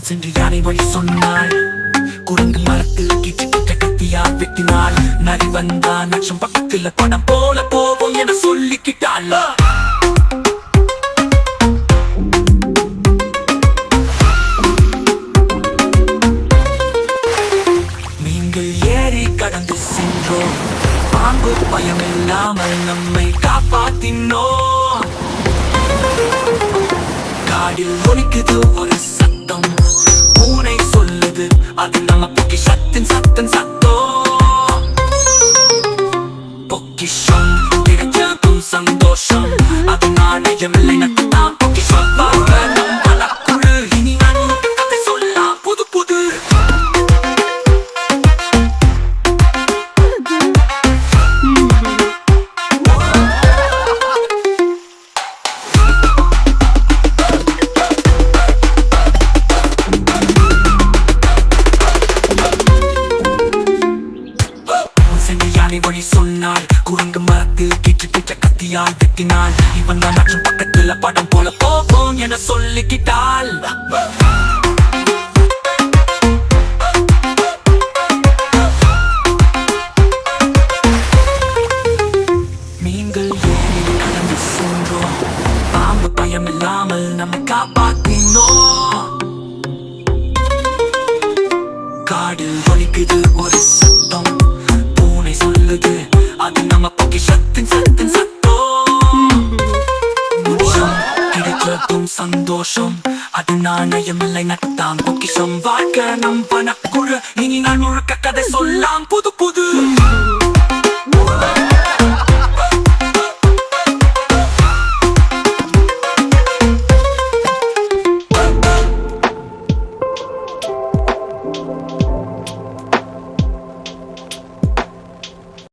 சென்று யானை வழி சொன்னாள். குரங்கு மரத்தில் கிட்ட கத்தியால் வெட்டினாள். நரி வந்தா நட்சம் பக்கத்துல படம் போல போவோம் என சொல்லிக்கிட்டாள். நீங்கள் ஏறி கடந்து சென்றோம். பாம்பு பயமில்லாமல் நம்மை காப்பாத்தினோம். காடில் ஒலிக்குது ஒரு சத்தம். பூனை சொல்லுது அது நம்ம பொக்கிஷத்தின் சத்தம். பொக்கிஷம் கிடைச்சதும் சந்தோஷம். அது நாணயமில்லை நட்டம். பொக்கிஷம் பார்க்க நம் வழக்குழு. இனி நான் கதை சொல்லலாம் புது புது. யானை வழி சொன்னாள். குரங்கு மரத்தில் கிட்ட கத்தியால் வெட்டினாள். இவன் தான் மற்றும் பக்கத்துல படம் போல போவோம் என சொல்லிக்கிட்டாள். நீங்கள் ஏறி கடந்து சென்றோம். பாம்பு பயமில்லாமல் நம்மை காப்பாத்தினோம். காடில் ஒலிக்குது ஒரு சத்தம். சொல்லுது அது நம்ம பொக்கிஷத்தின் சத்தம். முச்சம் கிடைச்சதும் சந்தோஷம். அது நாணயமில்லை நட்டம். பொக்கிஷம் வாழ்க்க நம் வனக்குழு. இனி நான் முழுக்க கதை சொல்லலாம் புது புது.